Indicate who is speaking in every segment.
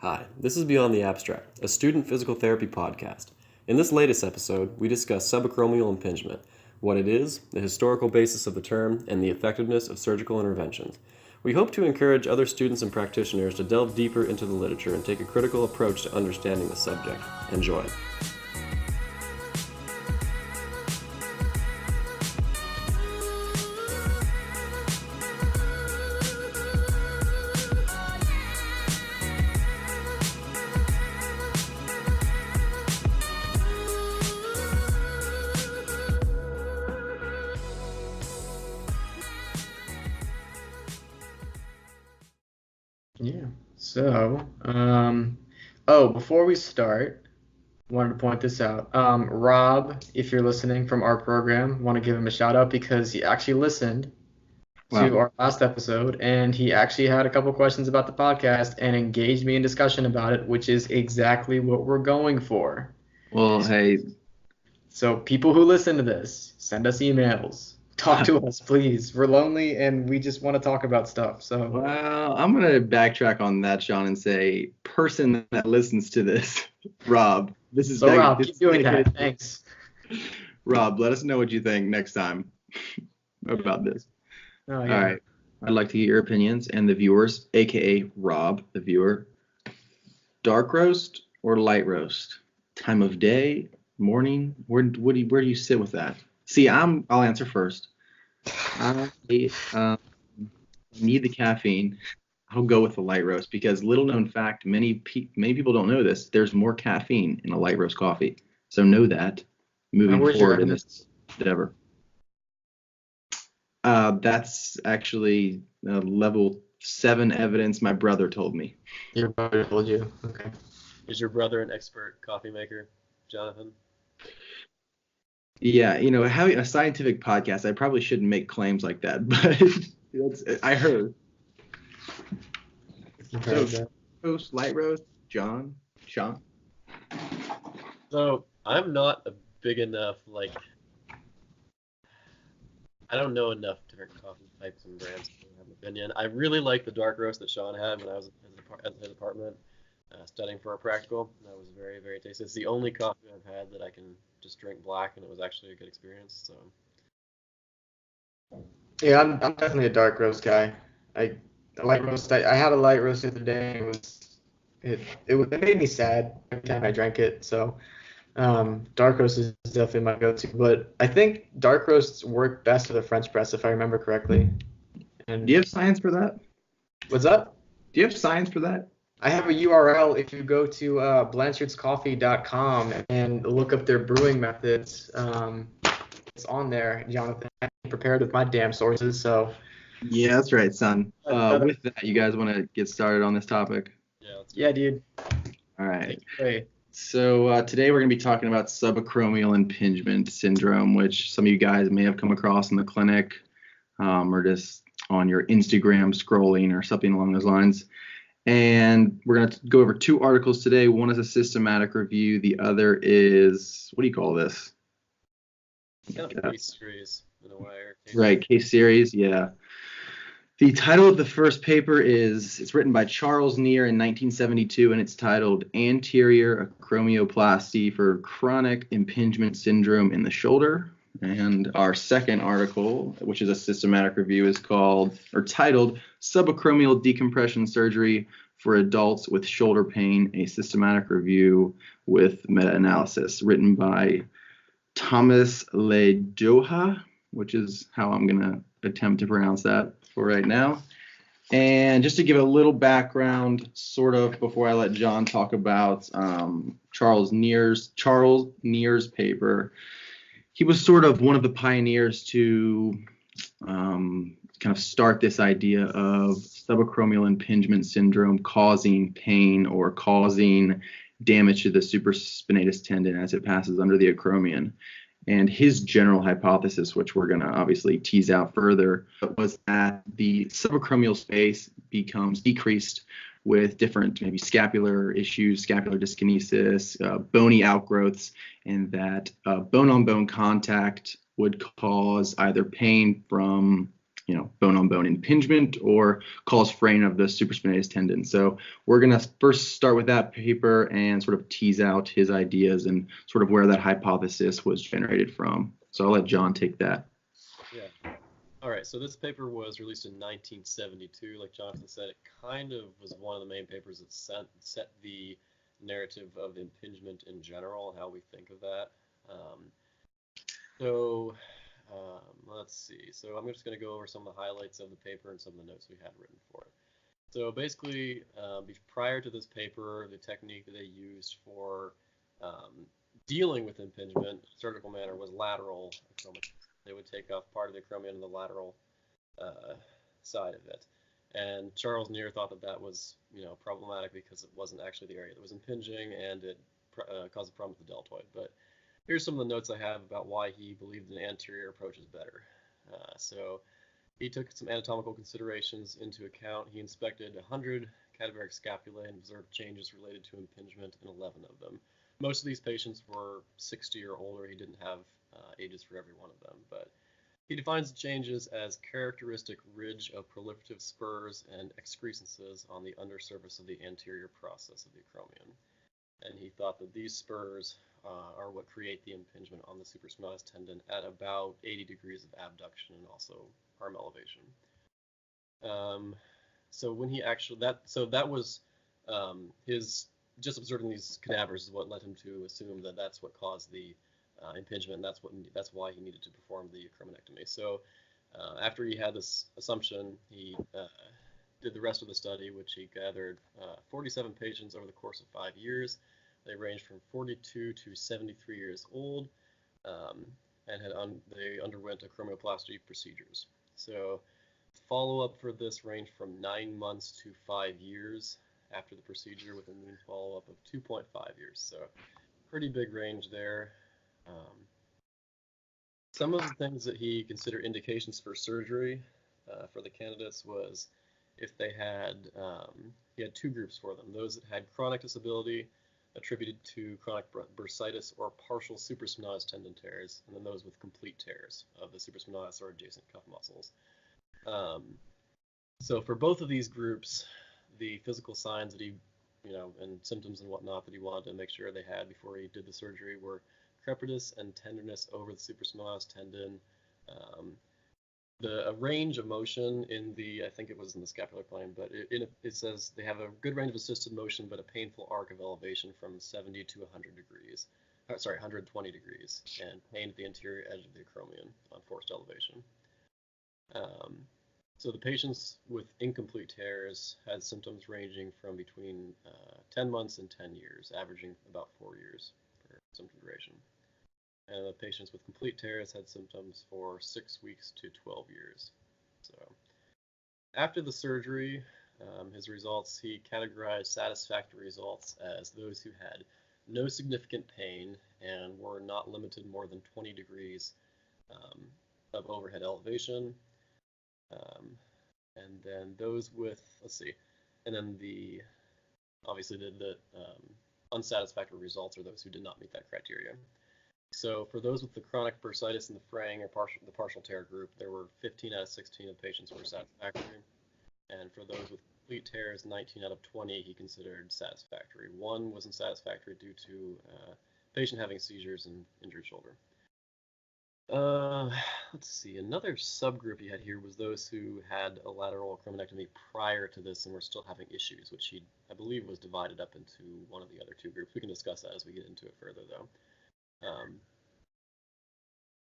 Speaker 1: Hi, this is Beyond the Abstract, a student physical therapy podcast. In this latest episode, we discuss subacromial impingement, what it is, the historical basis of the term, and the effectiveness of surgical interventions. We hope to encourage other students and practitioners to delve deeper into the literature and take a critical approach to understanding the subject. Enjoy.
Speaker 2: Before we start, wanted to point this out. Rob, if you're listening from our program, want to give him a shout out because he actually listened to our last episode and he actually had a couple questions about the podcast and engaged me in discussion about it, which is exactly what we're going for.
Speaker 3: Well, hey.
Speaker 2: So people who listen to this, send us emails. Talk to us, please. We're lonely and we just want to talk about stuff. So,
Speaker 3: well, I'm going to backtrack on that, Sean, and say person that listens to this, Rob.
Speaker 2: Rob, keep doing that. Thanks.
Speaker 3: Rob, let us know what you think next time about this.
Speaker 2: Oh, yeah.
Speaker 3: All right. I'd like to get your opinions and the viewers, a.k.a. Rob, the viewer. Dark roast or light roast? Time of day, morning? Where do you sit with that? See, I'll answer first. I need the caffeine. I'll go with the light roast because little known fact, many people don't know this. There's more caffeine in a light roast coffee. So know that moving forward in this endeavor. That's actually level 7 evidence my brother told me.
Speaker 2: Your brother told you. Okay.
Speaker 1: Is your brother an expert coffee maker, Jonathan?
Speaker 3: Yeah, having a scientific podcast, I probably shouldn't make claims like that, but I heard. So, roast, light roast, Sean.
Speaker 1: So, I'm not a big enough, I don't know enough different coffee types and brands to have an opinion. I really like the dark roast that Sean had when I was at his apartment studying for a practical. That was very, very tasty. It's the only coffee I've had that I can just drink black, and it was actually a good experience. So.
Speaker 2: Yeah, I'm definitely a dark roast guy. I had a light roast the other day. It made me sad every time I drank it. So dark roast is definitely my go-to. But I think dark roasts work best with a French press, if I remember correctly. And
Speaker 3: do you have science for that?
Speaker 2: What's up?
Speaker 3: Do you have science for that?
Speaker 2: I have a URL. If you go to blanchardscoffee.com and look up their brewing methods, it's on there, Jonathan. I'm prepared with my damn sources, so.
Speaker 3: Yeah, that's right, son. With that, you guys want to get started on this topic?
Speaker 2: Yeah, dude.
Speaker 3: All right. So today we're going to be talking about subacromial impingement syndrome, which some of you guys may have come across in the clinic or just on your Instagram scrolling or something along those lines. And we're going to go over 2 articles today. One is a systematic review. The other is, what do you call this?
Speaker 1: Kind of case series in a way.
Speaker 3: Right, case series, yeah. The title of the first paper it's written by Charles Neer in 1972, and it's titled Anterior Acromioplasty for Chronic Impingement Syndrome in the Shoulder. And our second article, which is a systematic review, is titled Subacromial Decompression Surgery for Adults with Shoulder Pain, a systematic review with meta-analysis, written by Thomas Lahdeoja, which is how I'm going to attempt to pronounce that for right now. And just to give a little background, sort of, before I let John talk about Charles Neer's paper. He was sort of one of the pioneers to kind of start this idea of subacromial impingement syndrome causing pain or causing damage to the supraspinatus tendon as it passes under the acromion. And his general hypothesis, which we're going to obviously tease out further, was that the subacromial space becomes decreased with different maybe scapular issues, scapular dyskinesis, bony outgrowths, and that bone-on-bone contact would cause either pain from bone-on-bone impingement or calls fraying of the supraspinatus tendon. So we're going to first start with that paper and sort of tease out his ideas and sort of where that hypothesis was generated from. So I'll let John take that.
Speaker 1: Yeah. All right. So this paper was released in 1972. Like Jonathan said, it kind of was one of the main papers that set the narrative of impingement in general and how we think of that. Let's see. So I'm just going to go over some of the highlights of the paper and some of the notes we had written for it. So basically, prior to this paper, the technique that they used for dealing with impingement, surgical manner, was lateral acromioplasty. They would take off part of the acromion and the lateral side of it. And Charles Neer thought that was, problematic because it wasn't actually the area that was impinging, and it caused a problem with the deltoid. But here's some of the notes I have about why he believed an anterior approach is better. So he took some anatomical considerations into account. He inspected 100 cadaveric scapulae and observed changes related to impingement in 11 of them. Most of these patients were 60 or older. He didn't have ages for every one of them, but he defines the changes as characteristic ridge of proliferative spurs and excrescences on the undersurface of the anterior process of the acromion. And he thought that these spurs are what create the impingement on the supraspinatus tendon at about 80 degrees of abduction and also arm elevation. So when he actually that was his just observing these cadavers is what led him to assume that that's what caused the impingement. And that's why he needed to perform the acromonectomy. So after he had this assumption, he did the rest of the study, which he gathered 47 patients over the course of 5 years. They ranged from 42 to 73 years old, and they underwent acromioplasty procedures. So follow-up for this ranged from 9 months to 5 years after the procedure, with a mean follow-up of 2.5 years. So pretty big range there. Some of the things that he considered indications for surgery for the candidates was if they had, he had two groups for them: those that had chronic disability attributed to chronic bursitis or partial supraspinatus tendon tears, and then those with complete tears of the supraspinatus or adjacent cuff muscles. So for both of these groups, the physical signs that he, and symptoms and whatnot that he wanted to make sure they had before he did the surgery were crepitus and tenderness over the supraspinatus tendon, a range of motion in the, I think it was in the scapular plane, but it says they have a good range of assisted motion, but a painful arc of elevation from 70 to 100 degrees. 120 degrees, and pain at the anterior edge of the acromion on forced elevation. So the patients with incomplete tears had symptoms ranging from between 10 months and 10 years, averaging about 4 years per symptom duration. And the patients with complete tears had symptoms for 6 weeks to 12 years. So after the surgery, his results, he categorized satisfactory results as those who had no significant pain and were not limited more than 20 degrees of overhead elevation. And then those with, and then obviously the unsatisfactory results are those who did not meet that criteria. So for those with the chronic bursitis and the fraying or the partial tear group, there were 15 out of 16 of patients were satisfactory. And for those with complete tears, 19 out of 20 he considered satisfactory. One wasn't satisfactory due to patient having seizures and injured shoulder. Another subgroup he had here was those who had a lateral acromonectomy prior to this and were still having issues, which I believe was divided up into one of the other two groups. We can discuss that as we get into it further, though.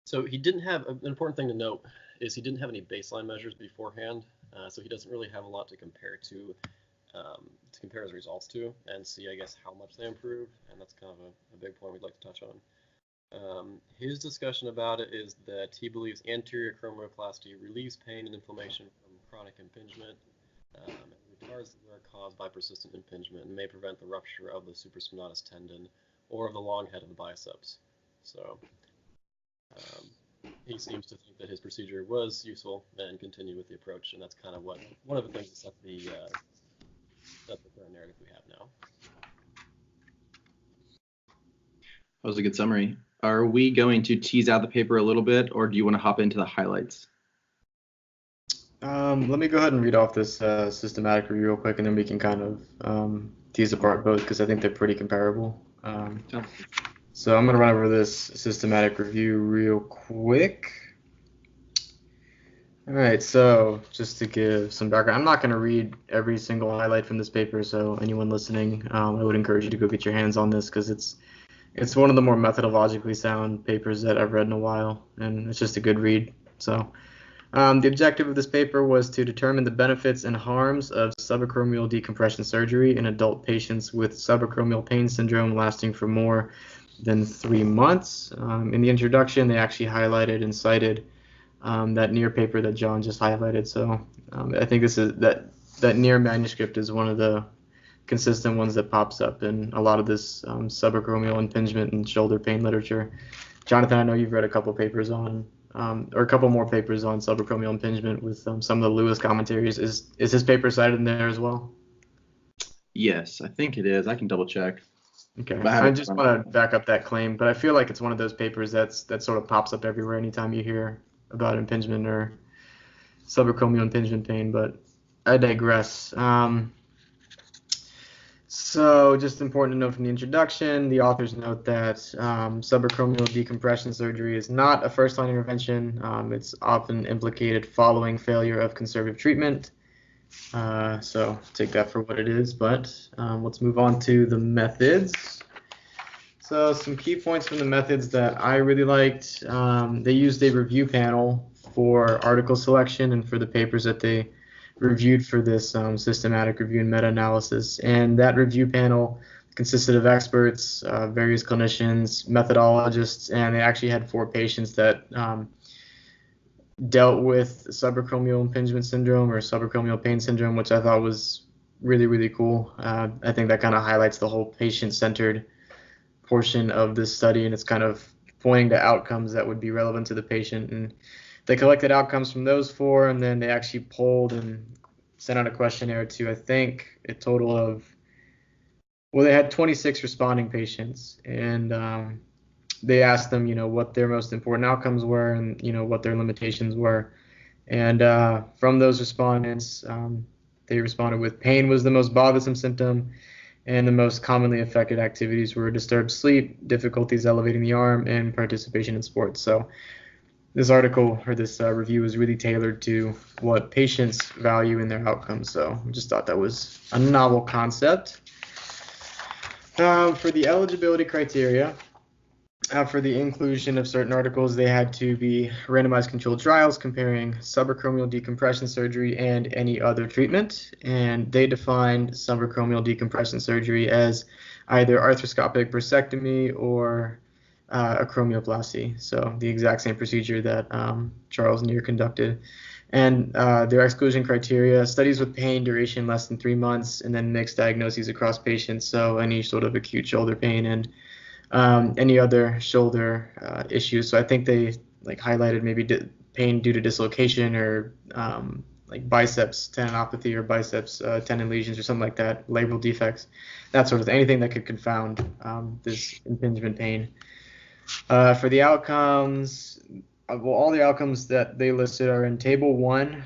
Speaker 1: So he didn't have, an important thing to note is he didn't have any baseline measures beforehand, so he doesn't really have a lot to compare compare his results to and see, I guess, how much they improved, and that's kind of a big point we'd like to touch on. His discussion about it is that he believes anterior acromioplasty relieves pain and inflammation from chronic impingement, and retards the wear caused by persistent impingement, and may prevent the rupture of the supraspinatus tendon or of the long head of the biceps. So he seems to think that his procedure was useful and continue with the approach, and that's kind of one of the things that set the current narrative we have now.
Speaker 3: That was a good summary. Are we going to tease out the paper a little bit, or do you want to hop into the highlights?
Speaker 2: Let me go ahead and read off this systematic review real quick, and then we can kind of tease apart both because I think they're pretty comparable. So I'm going to run over this systematic review real quick. All right, so just to give some background, I'm not going to read every single highlight from this paper, so anyone listening, I would encourage you to go get your hands on this because it's one of the more methodologically sound papers that I've read in a while, and it's just a good read. So the objective of this paper was to determine the benefits and harms of subacromial decompression surgery in adult patients with subacromial pain syndrome lasting for more than 3 months. In the introduction, they actually highlighted and cited that Neer paper that John just highlighted. So I think this is that Neer manuscript is one of the consistent ones that pops up in a lot of this subacromial impingement and shoulder pain literature. Jonathan, I know you've read a couple papers on, or a couple more papers on subacromial impingement with some of the Lewis commentaries. Is his paper cited in there as well?
Speaker 3: Yes, I think it is. I can double check.
Speaker 2: Okay, I just want to back up that claim, but I feel like it's one of those papers that sort of pops up everywhere anytime you hear about impingement or subacromial impingement pain, but I digress. So just important to note from the introduction, the authors note that subacromial decompression surgery is not a first-line intervention. It's often implicated following failure of conservative treatment. So take that for what it is, but let's move on to the methods. So some key points from the methods that I really liked. They used a review panel for article selection and for the papers that they reviewed for this systematic review and meta-analysis. And that review panel consisted of experts, various clinicians, methodologists, and they actually had 4 patients that dealt with subacromial impingement syndrome or subacromial pain syndrome, which I thought was really, really cool. I think that kind of highlights the whole patient-centered portion of this study, and it's kind of pointing to outcomes that would be relevant to the patient. And they collected outcomes from those 4, and then they actually polled and sent out a questionnaire to, I think, a total of, well, they had 26 responding patients, and they asked them, what their most important outcomes were and, what their limitations were. And from those respondents, they responded with pain was the most bothersome symptom, and the most commonly affected activities were disturbed sleep, difficulties elevating the arm, and participation in sports. So this article or this review is really tailored to what patients value in their outcomes. So I just thought that was a novel concept. For the eligibility criteria, for the inclusion of certain articles, they had to be randomized controlled trials comparing subacromial decompression surgery and any other treatment. And they defined subacromial decompression surgery as either arthroscopic bracectomy or acromioplasty. So the exact same procedure that Charles Neer conducted. And their exclusion criteria, studies with pain duration less than 3 months, and then mixed diagnoses across patients. So any sort of acute shoulder pain and any other shoulder issues. So I think they highlighted maybe pain due to dislocation or biceps tendinopathy or biceps tendon lesions or something like that, labral defects, that sort of thing, anything that could confound this impingement pain. For the outcomes, all the outcomes that they listed are in Table 1.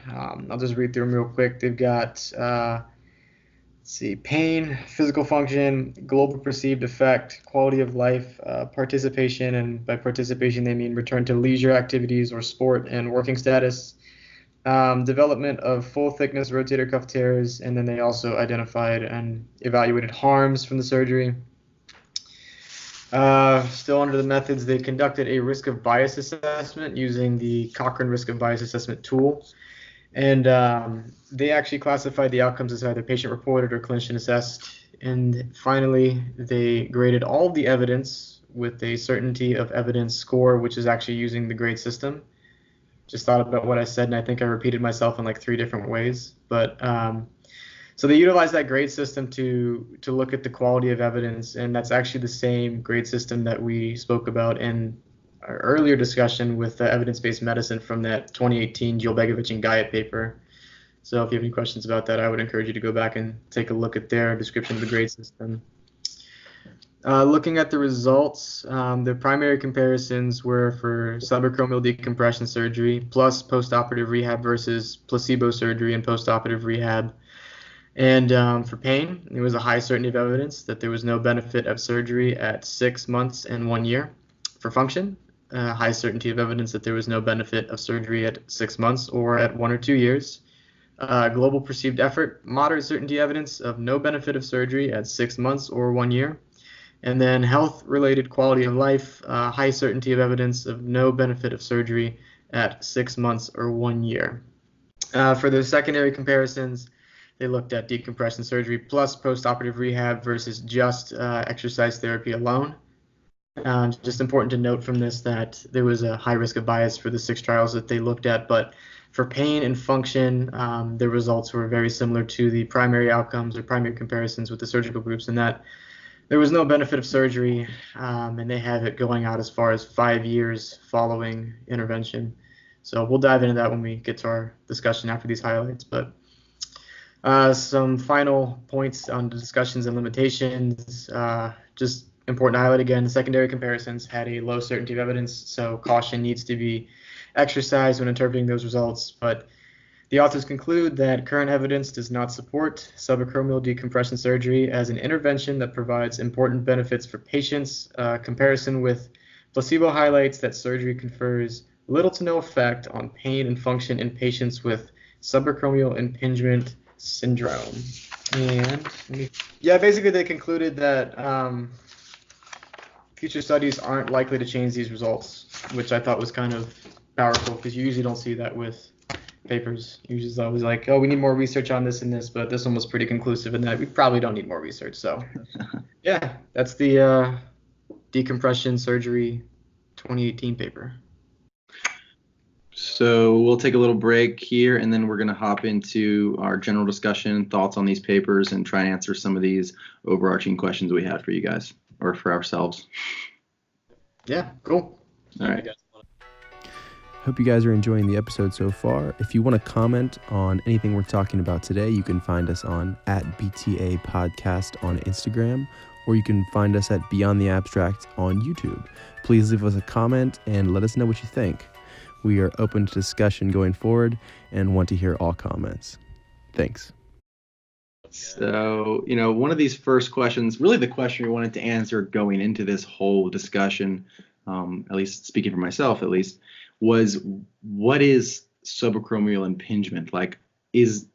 Speaker 2: I'll just read through them real quick. They've got pain, physical function, global perceived effect, quality of life, participation, and by participation they mean return to leisure activities or sport and working status, development of full thickness rotator cuff tears, and then they also identified and evaluated harms from the surgery. Still under the methods, they conducted a risk of bias assessment using the Cochrane risk of bias assessment tool. And they actually classified the outcomes as either patient-reported or clinician-assessed. And finally, they graded all of the evidence with a certainty of evidence score, which is actually using the grade system. Just thought about what I said, and I think I repeated myself in 3 different ways. But so they utilized that grade system to look at the quality of evidence, and that's actually the same grade system that we spoke about in our earlier discussion with evidence-based medicine from that 2018 Begovic and Guyot paper. So if you have any questions about that, I would encourage you to go back and take a look at their description of the grade system. Looking at the results, the primary comparisons were for subacromial decompression surgery plus postoperative rehab versus placebo surgery and postoperative rehab. And for pain, there was a high certainty of evidence that there was no benefit of surgery at 6 months and 1 year. For function, high certainty of evidence that there was no benefit of surgery at 6 months or at 1 or 2 years. Global perceived effort, moderate certainty evidence of no benefit of surgery at 6 months or 1 year. And then health-related quality of life, high certainty of evidence of no benefit of surgery at 6 months or 1 year. For the secondary comparisons, they looked at decompression surgery plus postoperative rehab versus just exercise therapy alone. Just important to note from this that there was a high risk of bias for the 6 trials that they looked at, but for pain and function, the results were very similar to the primary outcomes or primary comparisons with the surgical groups in that there was no benefit of surgery, and they have it going out as far as 5 years following intervention. So we'll dive into that when we get to our discussion after these highlights. But some final points on the discussions and limitations. Just important to highlight again, secondary comparisons had a low certainty of evidence, so caution needs to be exercised when interpreting those results. But the authors conclude that current evidence does not support subacromial decompression surgery as an intervention that provides important benefits for patients. Comparison with placebo highlights that surgery confers little to no effect on pain and function in patients with subacromial impingement syndrome. And basically they concluded that future studies aren't likely to change these results, which I thought was kind of powerful because you usually don't see that with papers. Usually it's always like, oh, we need more research on this and this, but this one was pretty conclusive in that we probably don't need more research. So yeah, that's the decompression surgery 2018 paper.
Speaker 3: So we'll take a little break here, and then we're going to hop into our general discussion, thoughts on these papers, and try and answer some of these overarching questions we had for you guys, or for ourselves.
Speaker 2: Yeah, cool.
Speaker 3: All right.
Speaker 1: Hope you guys are enjoying the episode so far. If you want to comment on anything we're talking about today, you can find us on @BTA Podcast on Instagram, or you can find us at Beyond the Abstract on YouTube. Please leave us a comment and let us know what you think. We are open to discussion going forward and want to hear all comments. Thanks.
Speaker 3: So, one of these first questions, really the question we wanted to answer going into this whole discussion, at least speaking for myself at least, was what is subacromial impingement? Like, is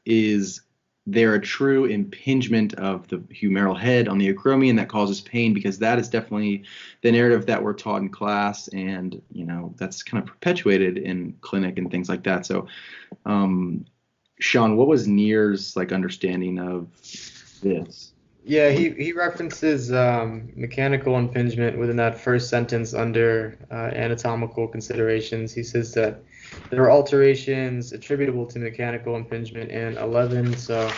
Speaker 3: there a true impingement of the humeral head on the acromion that causes pain? Because that is definitely the narrative that we're taught in class, and that's kind of perpetuated in clinic and things like that. So Sean, what was Neer's understanding of this?
Speaker 2: Yeah, he references mechanical impingement within that first sentence under anatomical considerations. He says that there are alterations attributable to mechanical impingement in 11. So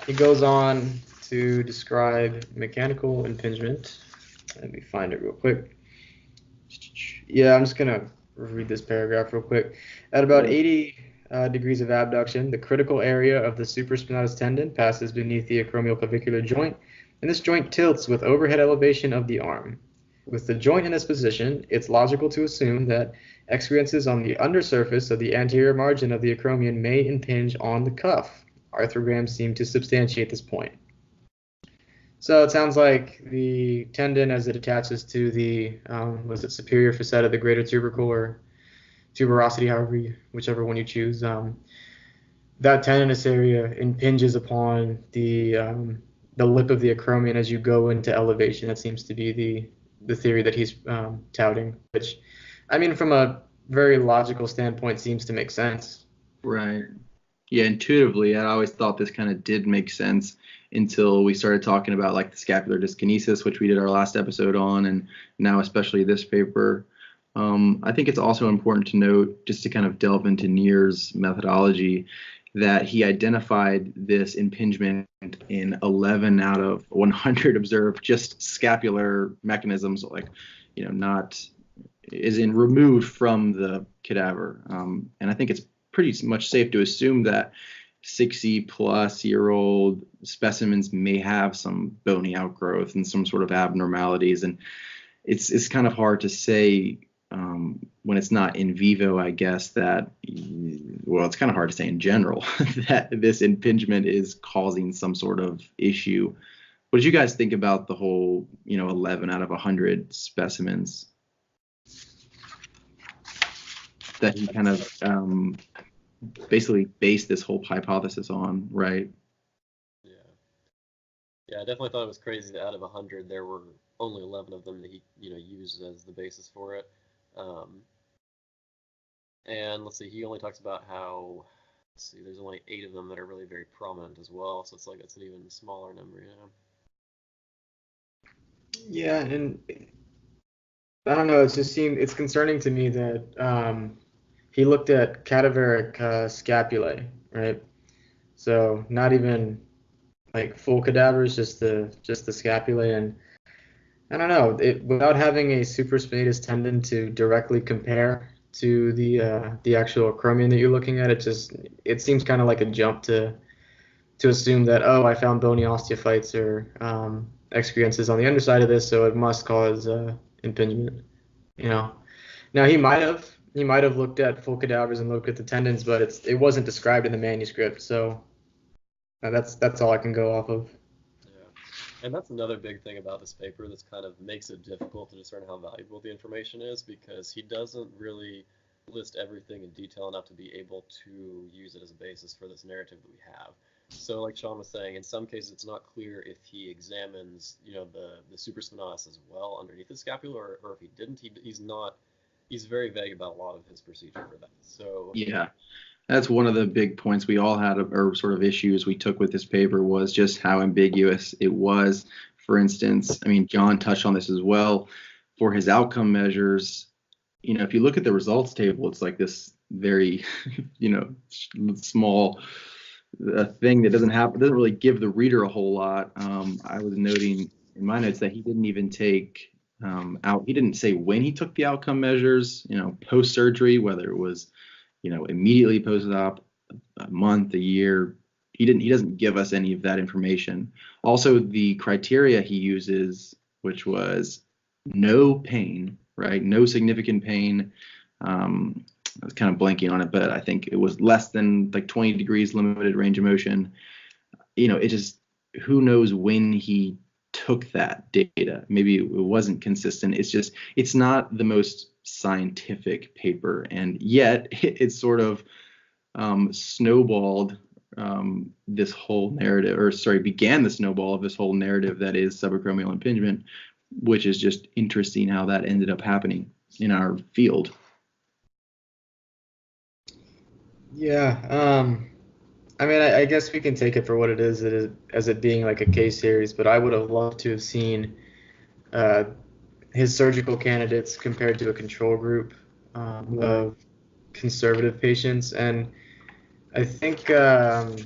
Speaker 2: he goes on to describe mechanical impingement. Let me find it real quick. Yeah, I'm just going to read this paragraph real quick. At about 80 degrees of abduction, the critical area of the supraspinatus tendon passes beneath the acromioclavicular joint, and this joint tilts with overhead elevation of the arm. With the joint in this position, it's logical to assume that excrescences on the undersurface of the anterior margin of the acromion may impinge on the cuff. Arthrograms seem to substantiate this point. So it sounds like the tendon, as it attaches to the superior facet of the greater tubercle or tuberosity, whichever one you choose, that tendinous area impinges upon the lip of the acromion as you go into elevation. That seems to be the theory that he's touting, which, I mean, from a very logical standpoint, seems to make sense.
Speaker 3: Right. Yeah, intuitively, I always thought this kind of did make sense until we started talking about the scapular dyskinesis, which we did our last episode on, and now especially this paper. I think it's also important to note, just to kind of delve into Neer's methodology, that he identified this impingement in 11 out of 100 observed just scapular mechanisms, not is in removed from the cadaver. And I think it's pretty much safe to assume that 60-plus-year-old specimens may have some bony outgrowth and some sort of abnormalities, and it's kind of hard to say when it's not in vivo, I guess, that, well, it's kind of hard to say in general that this impingement is causing some sort of issue. What did you guys think about the whole, 11 out of 100 specimens that he kind of basically based this whole hypothesis on, right?
Speaker 1: Yeah, I definitely thought it was crazy that out of 100, there were only 11 of them that he, used as the basis for it. And let's see, he only talks about how, there's only 8 of them that are really very prominent as well, so it's like it's an even smaller number,
Speaker 2: Yeah, and I don't know, it's concerning to me that he looked at cadaveric scapulae, right? So not even like full cadavers, just the scapulae, and I don't know, without having a supraspinatus tendon to directly compare to the actual acromion that you're looking at, it seems kind of like a jump to assume that, oh, I found bony osteophytes or excrescences on the underside of this, so it must cause impingement. Now he might have looked at full cadavers and looked at the tendons, but it wasn't described in the manuscript, so that's all I can go off of.
Speaker 1: And that's another big thing about this paper that's kind of makes it difficult to discern how valuable the information is, because he doesn't really list everything in detail enough to be able to use it as a basis for this narrative that we have. So like Sean was saying, in some cases it's not clear if he examines, the supraspinatus as well underneath the scapula, or if he didn't. He's very vague about a lot of his procedure for that. So
Speaker 3: yeah. That's one of the big points we all had, or sort of issues we took with this paper, was just how ambiguous it was. For instance, John touched on this as well. For his outcome measures, if you look at the results table, it's like this very, small thing that doesn't really give the reader a whole lot. I was noting in my notes that he didn't even take he didn't say when he took the outcome measures, post-surgery, whether it was immediately post-op, a month, a year. He doesn't give us any of that information. Also, the criteria he uses, which was no pain, right? No significant pain. I was kind of blanking on it, but I think it was less than like 20 degrees limited range of motion. It just, who knows when he took that data. Maybe it wasn't consistent. It's not the most scientific paper, and yet it sort of snowballed this whole narrative, began the snowball of this whole narrative that is subacromial impingement, which is just interesting how that ended up happening in our field.
Speaker 2: Yeah, I guess we can take it for what it is, as it being like a case series, but I would have loved to have seen his surgical candidates compared to a control group of conservative patients. And I think, let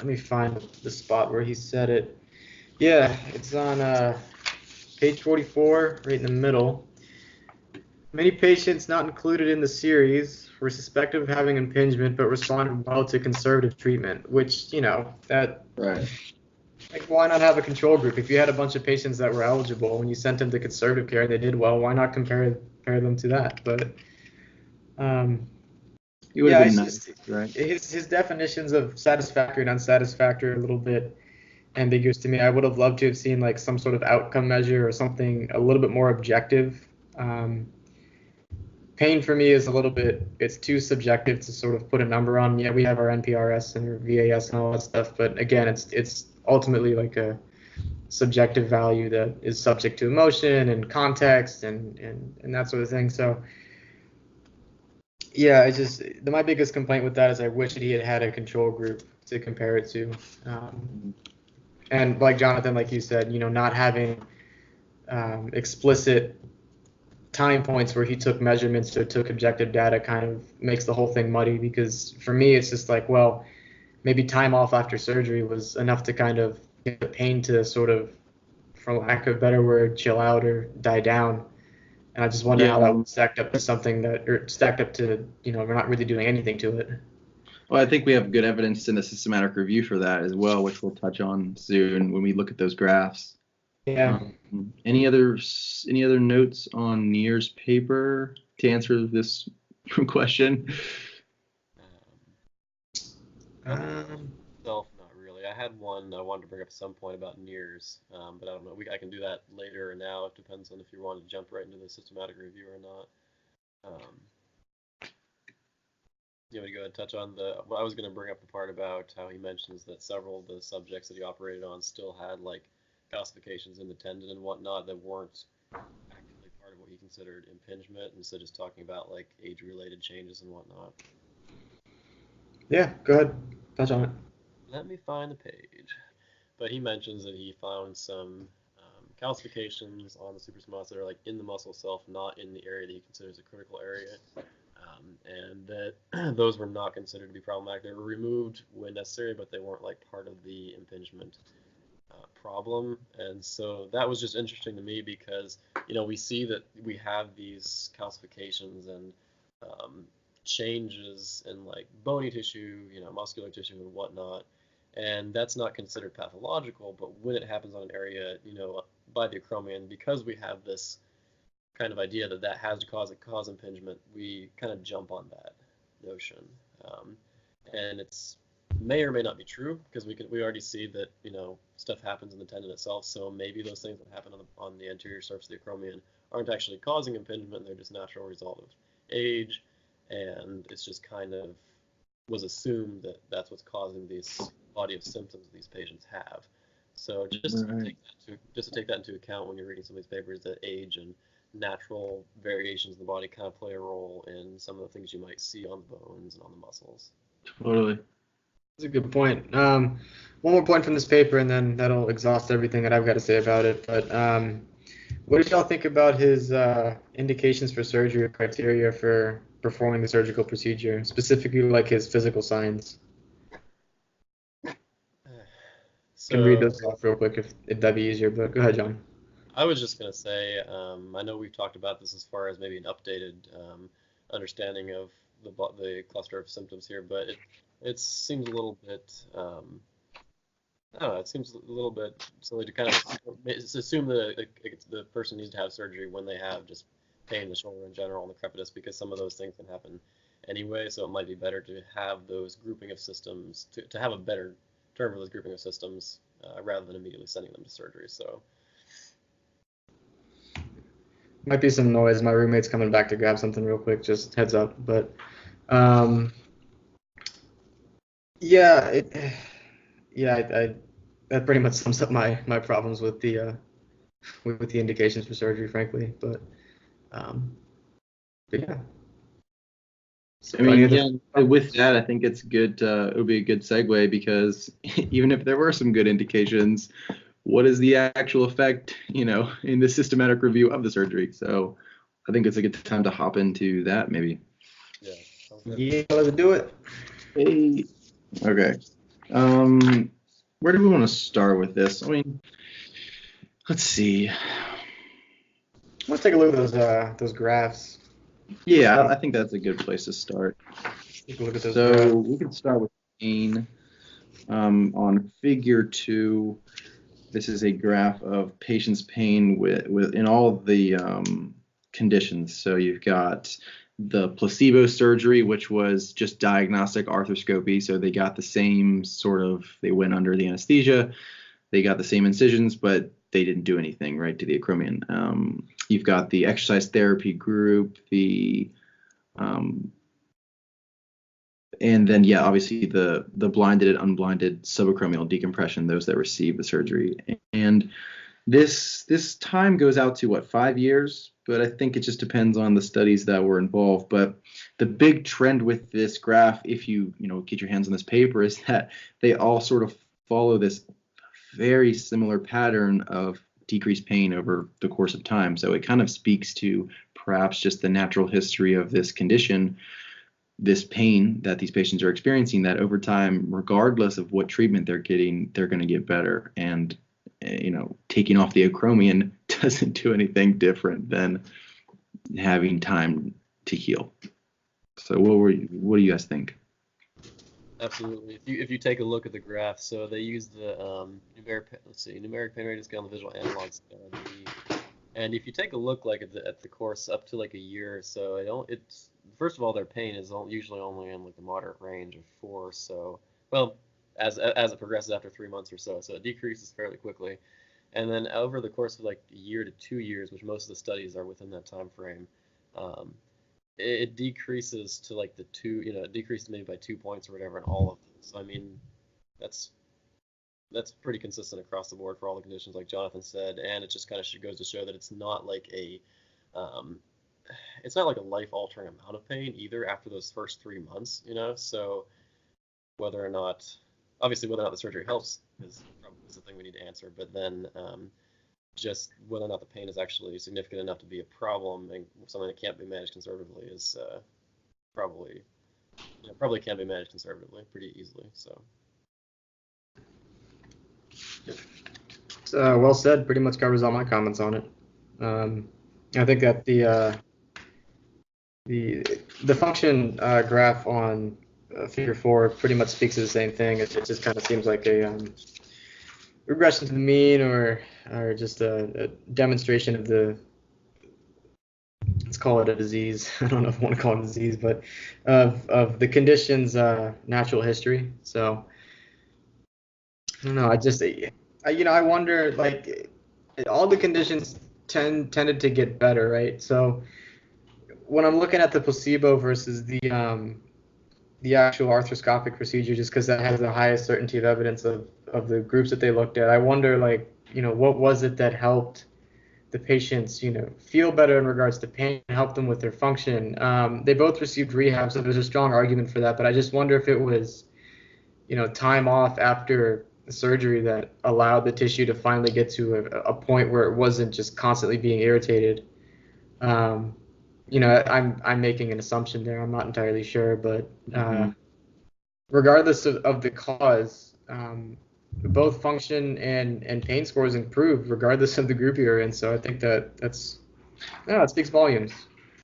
Speaker 2: me find the spot where he said it. Yeah, it's on page 44, right in the middle. Many patients not included in the series were suspected of having impingement but responded well to conservative treatment, which, that...
Speaker 3: Right.
Speaker 2: Like, why not have a control group? If you had a bunch of patients that were eligible and you sent them to conservative care and they did well, why not compare them to that? But
Speaker 3: it would have been nice, right?
Speaker 2: His definitions of satisfactory and unsatisfactory are a little bit ambiguous to me. I would have loved to have seen like some sort of outcome measure or something a little bit more objective. Pain for me is it's too subjective to sort of put a number on. Yeah, we have our NPRS and our VAS and all that stuff, but again, it's ultimately like a subjective value that is subject to emotion and context and that sort of thing. So yeah, my biggest complaint with that is I wish that he had had a control group to compare it to. And like Jonathan, like you said, not having explicit time points where he took measurements or took objective data kind of makes the whole thing muddy, because for me it's just like, well, maybe time off after surgery was enough to kind of get the pain to sort of, for lack of a better word, chill out or die down. And I just wonder how that was stacked up to something we're not really doing anything to it.
Speaker 3: Well, I think we have good evidence in the systematic review for that as well, which we'll touch on soon when we look at those graphs.
Speaker 2: Yeah.
Speaker 3: Any other notes on Neer's paper to answer this question?
Speaker 1: Self, not really. I had one I wanted to bring up at some point about Neer's, but I don't know. I can do that later or now. It depends on if you want to jump right into the systematic review or not. You want to go ahead and touch on well, I was going to bring up the part about how he mentions that several of the subjects that he operated on still had like calcifications in the tendon and whatnot that weren't actually part of what he considered impingement, instead of just talking about like age-related changes and whatnot.
Speaker 2: Yeah, go ahead. Touch on it.
Speaker 1: Let me find the page. But he mentions that he found some calcifications on the supraspinatus that are like in the muscle itself, not in the area that he considers a critical area, and that those were not considered to be problematic. They were removed when necessary, but they weren't like part of the impingement problem. And so that was just interesting to me because, you know, we see that we have these calcifications and changes in like bony tissue, you know, muscular tissue and whatnot, and that's not considered pathological. But when it happens on an area, you know, by the acromion, because we have this kind of idea that has to cause impingement, we kind of jump on that notion, and it's may or may not be true because we already see that, you know, stuff happens in the tendon itself. So maybe those things that happen on the anterior surface of the acromion aren't actually causing impingement; they're just natural result of age, and it's just kind of was assumed that that's what's causing these body of symptoms these patients have. So just to take that into account when you're reading some of these papers, that age and natural variations in the body kind of play a role in some of the things you might see on the bones and on the muscles.
Speaker 3: Totally.
Speaker 2: That's a good point. One more point from this paper, and then that'll exhaust everything that I've got to say about it. But what did y'all think about his indications for surgery or criteria for performing the surgical procedure, specifically like his physical signs?
Speaker 1: So,
Speaker 2: I can read those off real quick if that'd be easier, but go ahead, John.
Speaker 1: I was just going to say, I know we've talked about this as far as maybe an updated understanding of the cluster of symptoms here, but it seems a little bit, I don't know, it seems a little bit silly to kind of assume that the person needs to have surgery when they have just pain in the shoulder in general and the crepitus, because some of those things can happen anyway. So it might be better to have those grouping of systems, to have a better term for those grouping of systems rather than immediately sending them to surgery. So.
Speaker 2: Might be some noise. My roommate's coming back to grab something real quick. Just heads up. But yeah, that pretty much sums up my problems with the indications for surgery, frankly. But yeah.
Speaker 3: I mean, again, with that, I think it's good. It would be a good segue because even if there were some good indications, what is the actual effect, you know, in the systematic review of the surgery? So I think it's a good time to hop into that, maybe.
Speaker 2: Yeah, let's do it.
Speaker 3: Hey. Okay. Where do we want to start with this? I mean, let's see.
Speaker 2: Let's take a look at those graphs.
Speaker 3: Yeah, I think that's a good place to start.
Speaker 2: Take a look at those
Speaker 3: so
Speaker 2: graphs.
Speaker 3: We can start with pain. On figure 2, this is a graph of patient's pain in all the conditions. So you've got the placebo surgery, which was just diagnostic arthroscopy. So they got the same they went under the anesthesia, they got the same incisions, but they didn't do anything, right, to the acromion. You've got the exercise therapy group, and then, yeah, obviously the blinded and unblinded subacromial decompression, those that receive the surgery. And this time goes out to 5 years, but I think it just depends on the studies that were involved. But the big trend with this graph, if you get your hands on this paper, is that they all sort of follow this very similar pattern of decreased pain over the course of time. So it kind of speaks to perhaps just the natural history of this condition, this pain that these patients are experiencing, that over time, regardless of what treatment they're getting, they're going to get better. And, taking off the acromion doesn't do anything different than having time to heal. So what do you guys think?
Speaker 1: Absolutely. If you take a look at the graph, so they use the numeric pain rating scale and the visual analog scale. And if you take a look like at the course up to like a year or so, it's first of all their pain is usually only in like the moderate range of 4. So well, as it progresses after 3 months or so, it decreases fairly quickly. And then over the course of like a year to 2 years, which most of the studies are within that time frame, um, it decreases to like the two, it decreases maybe by 2 points or whatever in all of them. So I mean, that's that's pretty consistent across the board for all the conditions, like Jonathan said, and it just kind of goes to show that um, it's not like a life-altering amount of pain either after those first 3 months, So whether or not, obviously, whether or not the surgery helps is probably the thing we need to answer, but then just whether or not the pain is actually significant enough to be a problem and something that can't be managed conservatively is probably probably can be managed conservatively pretty easily. So.
Speaker 2: Well said. Pretty much covers all my comments on it. I think that the function graph on figure 4 pretty much speaks to the same thing. It just kind of seems like a regression to the mean, or just a demonstration of let's call it a disease. I don't know if I want to call it a disease, but of the condition's natural history. So I don't know. I wonder, like, all the conditions tended to get better, right? So when I'm looking at the placebo versus the actual arthroscopic procedure, just because that has the highest certainty of evidence of the groups that they looked at, I wonder, like, what was it that helped the patients, feel better in regards to pain, help them with their function? They both received rehab, so there's a strong argument for that, but I just wonder if it was, time off after surgery that allowed the tissue to finally get to a point where it wasn't just constantly being irritated. I'm making an assumption there. I'm not entirely sure, but regardless of the cause, both function and pain scores improved regardless of the group you're in. So I think it speaks volumes.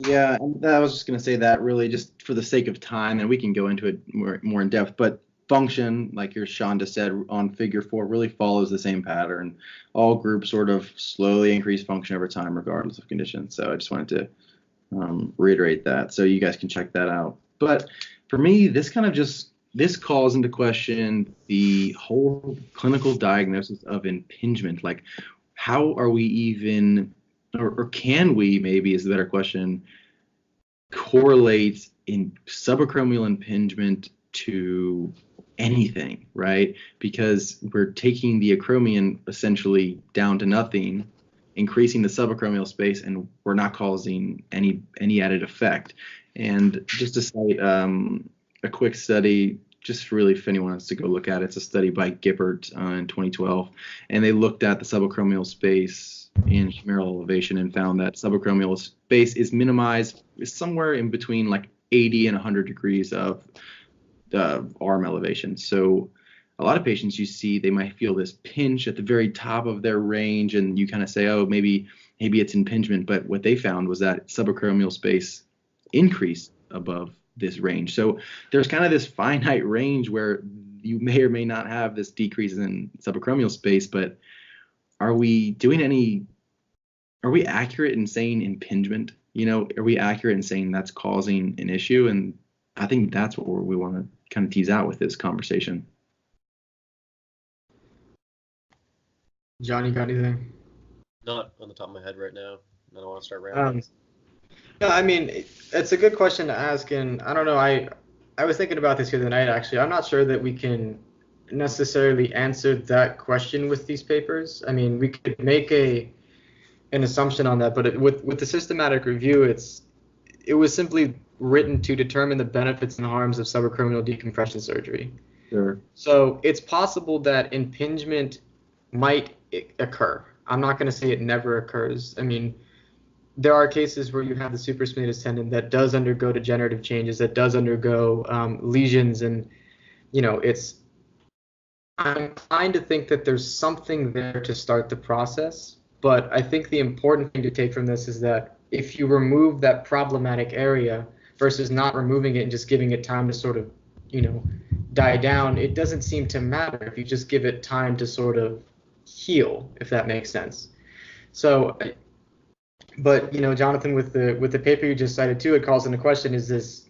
Speaker 3: Yeah, and I was just going to say that really just for the sake of time, and we can go into it more in depth, but function, like your Shonda said on figure 4, really follows the same pattern. All groups sort of slowly increase function over time regardless of condition. So I just wanted to reiterate that so you guys can check that out. But for me, this calls into question the whole clinical diagnosis of impingement. Like, how are we even, or can we, maybe is the better question, correlate in subacromial impingement to anything, right? Because we're taking the acromion essentially down to nothing, increasing the subacromial space, and we're not causing any added effect. And just to cite a quick study, just really if anyone wants to go look at it, it's a study by Gippert in 2012, and they looked at the subacromial space in humeral elevation and found that subacromial space is minimized somewhere in between like 80 and 100 degrees of arm elevation. So a lot of patients you see, they might feel this pinch at the very top of their range, and you kind of say, oh, maybe it's impingement. But what they found was that subacromial space increased above this range. So there's kind of this finite range where you may or may not have this decrease in subacromial space, but are we accurate in saying impingement? Are we accurate in saying that's causing an issue? And I think that's what we want to kind of tease out with this conversation.
Speaker 2: Johnny, got anything?
Speaker 1: Not on the top of my head right now. I don't want to start rambling.
Speaker 2: No, I mean, it's a good question to ask, and I don't know. I was thinking about this the other night, actually. I'm not sure that we can necessarily answer that question with these papers. I mean, we could make an assumption on that, but with the systematic review, it was simply written to determine the benefits and harms of subacromial decompression surgery.
Speaker 3: Sure.
Speaker 2: So it's possible that impingement might occur. I'm not going to say it never occurs. I mean, there are cases where you have the supraspinatus tendon that does undergo degenerative changes, that does undergo lesions, and I'm inclined to think that there's something there to start the process. But I think the important thing to take from this is that if you remove that problematic area versus not removing it and just giving it time to sort of, die down, it doesn't seem to matter if you just give it time to sort of heal, if that makes sense. So, but Jonathan, with the paper you just cited too, it calls into question, is this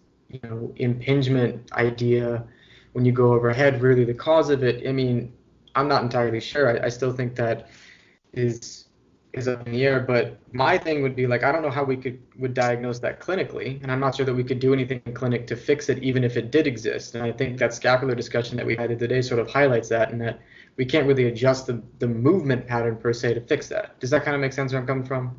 Speaker 2: impingement idea, when you go overhead, really the cause of it? I mean, I'm not entirely sure. I still think that is up in the air. But my thing would be, like, I don't know how we would diagnose that clinically, and I'm not sure that we could do anything in clinic to fix it, even if it did exist. And I think that scapular discussion that we had today sort of highlights that, and that we can't really adjust the movement pattern per se to fix that. Does that kind of make sense where I'm coming from?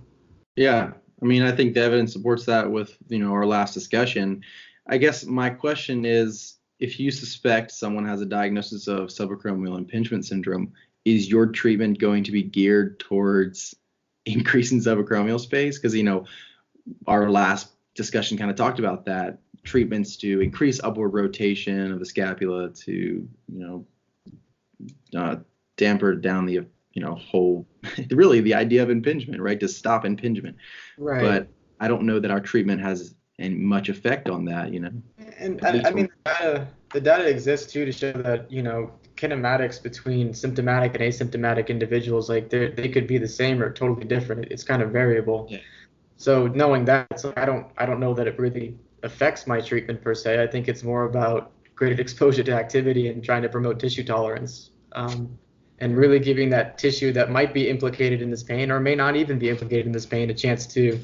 Speaker 3: Yeah, I mean, I think the evidence supports that with our last discussion. I guess my question is, if you suspect someone has a diagnosis of subacromial impingement syndrome, is your treatment going to be geared towards increasing subacromial space? Because our last discussion kind of talked about that, treatments to increase upward rotation of the scapula to damper down the whole really the idea of impingement, right, to stop impingement.
Speaker 2: Right.
Speaker 3: But I don't know that our treatment has any much effect on that.
Speaker 2: And I mean, the data exists too to show that kinematics between symptomatic and asymptomatic individuals, like they could be the same or totally different. It's kind of variable.
Speaker 3: Yeah.
Speaker 2: So knowing that, so I don't know that it really affects my treatment per se. I think it's more about graded exposure to activity and trying to promote tissue tolerance, and really giving that tissue that might be implicated in this pain or may not even be implicated in this pain a chance to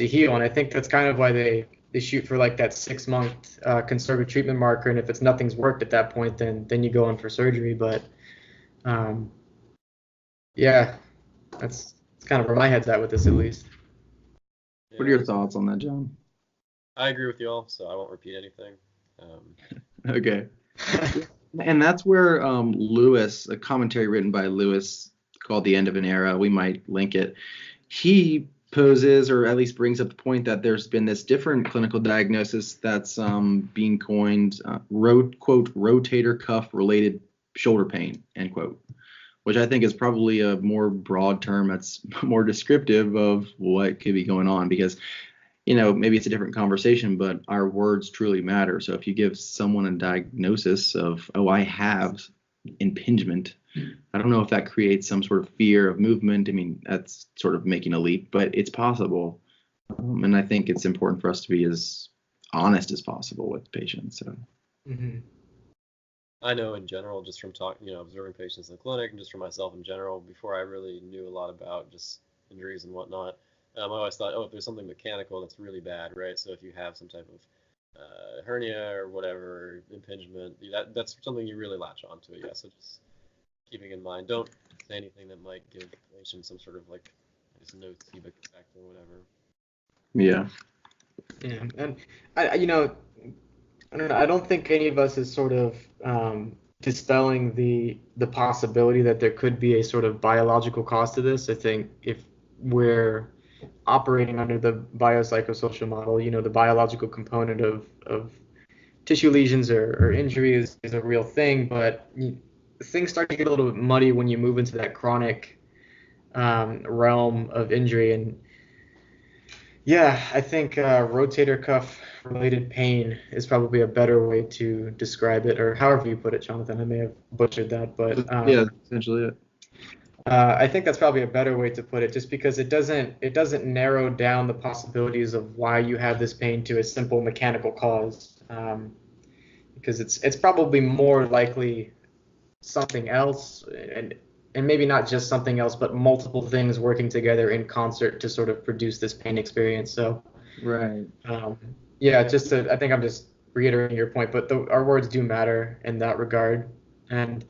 Speaker 2: heal. And I think that's kind of why they shoot for like that 6-month conservative treatment marker. And if nothing's worked at that point, then you go in for surgery. But yeah, that's kind of where my head's at with this, at least.
Speaker 3: What are your thoughts on that, John?
Speaker 1: I agree with you all, so I won't repeat anything.
Speaker 3: Okay. And that's where Lewis, a commentary written by Lewis called The End of an Era, we might link it, he poses, or at least brings up the point that there's been this different clinical diagnosis that's being coined, quote, rotator cuff related shoulder pain, end quote, which I think is probably a more broad term that's more descriptive of what could be going on, because maybe it's a different conversation, but our words truly matter. So if you give someone a diagnosis of, oh, I have impingement, I don't know if that creates some sort of fear of movement. I mean, that's sort of making a leap, but it's possible. And I think it's important for us to be as honest as possible with patients. So.
Speaker 2: Mm-hmm.
Speaker 1: I know in general, just from observing patients in the clinic and just for myself in general, before I really knew a lot about just injuries and whatnot, I always thought, if there's something mechanical that's really bad, right? So if you have some type of hernia or whatever, impingement, that's something you really latch onto. Yeah, so just keeping in mind, don't say anything that might give the patient some sort of just nocebo effect or whatever.
Speaker 3: Yeah.
Speaker 2: Yeah, and I don't know. I don't think any of us is sort of dispelling the possibility that there could be a sort of biological cause to this. I think if we're operating under the biopsychosocial model, the biological component of tissue lesions or injury is a real thing, but things start to get a little bit muddy when you move into that chronic realm of injury. And yeah, I think rotator cuff related pain is probably a better way to describe it, or however you put it, Jonathan. I may have butchered that, but
Speaker 3: yeah, essentially it.
Speaker 2: I think that's probably a better way to put it, just because it doesn't narrow down the possibilities of why you have this pain to a simple mechanical cause, because it's probably more likely something else, and maybe not just something else, but multiple things working together in concert to sort of produce this pain experience. So
Speaker 3: right.
Speaker 2: Yeah, I think I'm just reiterating your point, but our words do matter in that regard. And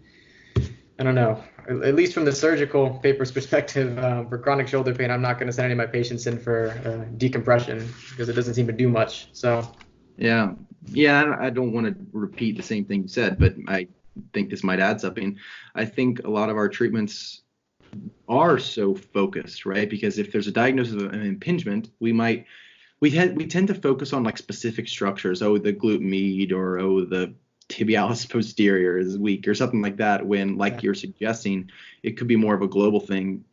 Speaker 2: I don't know, at least from the surgical paper's perspective, for chronic shoulder pain, I'm not going to send any of my patients in for decompression because it doesn't seem to do much. So
Speaker 3: yeah, I don't want to repeat the same thing you said, but I think this might add something. I think a lot of our treatments are so focused, right? Because if there's a diagnosis of an impingement, we tend to focus on specific structures. Oh, the glute med, or the tibialis posterior is weak, or something like that, when you're suggesting, it could be more of a global thing.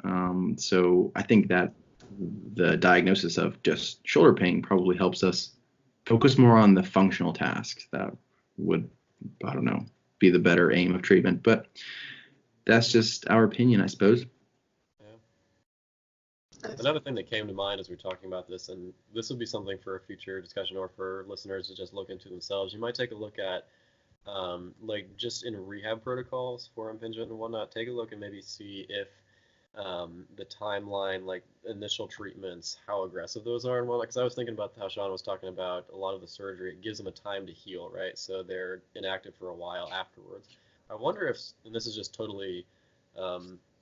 Speaker 3: So I think that the diagnosis of just shoulder pain probably helps us focus more on the functional tasks that would, I don't know, be the better aim of treatment. But that's just our opinion, I suppose.
Speaker 1: Yeah. Another thing that came to mind as we were talking about this, and this would be something for a future discussion or for listeners to just look into themselves. You might take a look at, like just in rehab protocols for impingement and whatnot, take a look and maybe see if the timeline, like initial treatments, how aggressive those are and whatnot. Because I was thinking about how Sean was talking about a lot of the surgery, it gives them a time to heal, right? So they're inactive for a while afterwards. I wonder if, and this is just totally a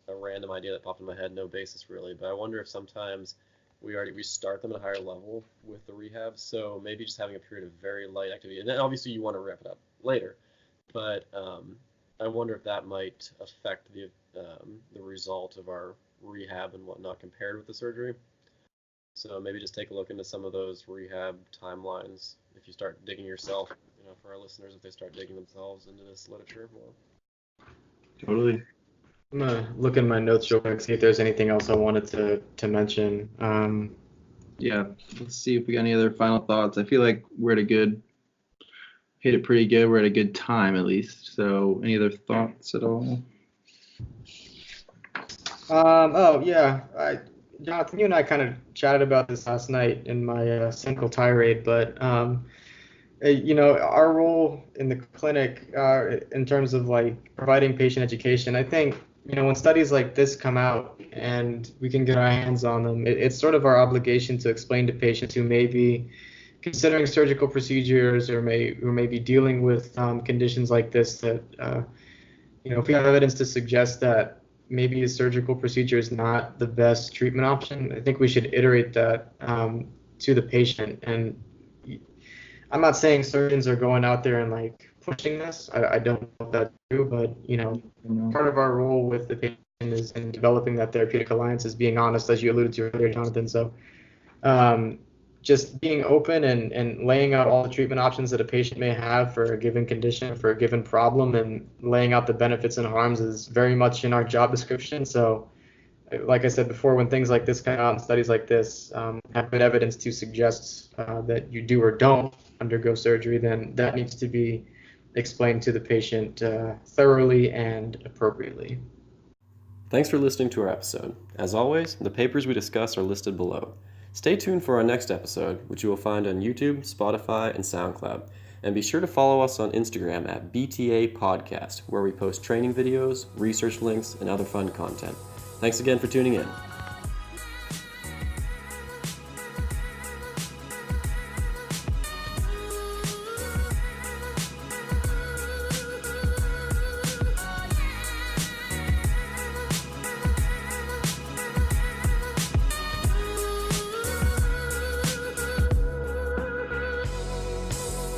Speaker 1: random idea that popped in my head, no basis really, but I wonder if sometimes we start them at a higher level with the rehab, so maybe just having a period of very light activity, and then obviously you want to ramp it up later, but I wonder if that might affect the result of our rehab and whatnot compared with the surgery. So maybe just take a look into some of those rehab timelines if you start digging yourself, for our listeners, if they start digging themselves into this literature more.
Speaker 3: Totally.
Speaker 2: I'm gonna look in my notes real quick, see if there's anything else I wanted to mention.
Speaker 3: Yeah, let's see if we got any other final thoughts. I feel like we're hit it pretty good. We're at a good time at least. So any other thoughts at all?
Speaker 2: Oh yeah, Jonathan, you and I kind of chatted about this last night in my single tirade, but our role in the clinic in terms of like providing patient education, I think, when studies like this come out and we can get our hands on them, it's sort of our obligation to explain to patients who may be considering surgical procedures or may be dealing with conditions like this that, if we have evidence to suggest that maybe a surgical procedure is not the best treatment option, I think we should iterate that to the patient. And I'm not saying surgeons are going out there and like pushing this. I don't know if that's true, but part of our role with the patient is in developing that therapeutic alliance is being honest, as you alluded to earlier, Jonathan. So just being open and laying out all the treatment options that a patient may have for a given condition, for a given problem, and laying out the benefits and harms is very much in our job description. So like I said before, when things like this come out and studies like this have good evidence to suggest that you do or don't undergo surgery, then that needs to be explained to the patient thoroughly and appropriately.
Speaker 1: Thanks for listening to our episode. As always, the papers we discuss are listed below. Stay tuned for our next episode, which you will find on YouTube, Spotify, and SoundCloud. And be sure to follow us on Instagram at BTA Podcast, where we post training videos, research links, and other fun content. Thanks again for tuning in.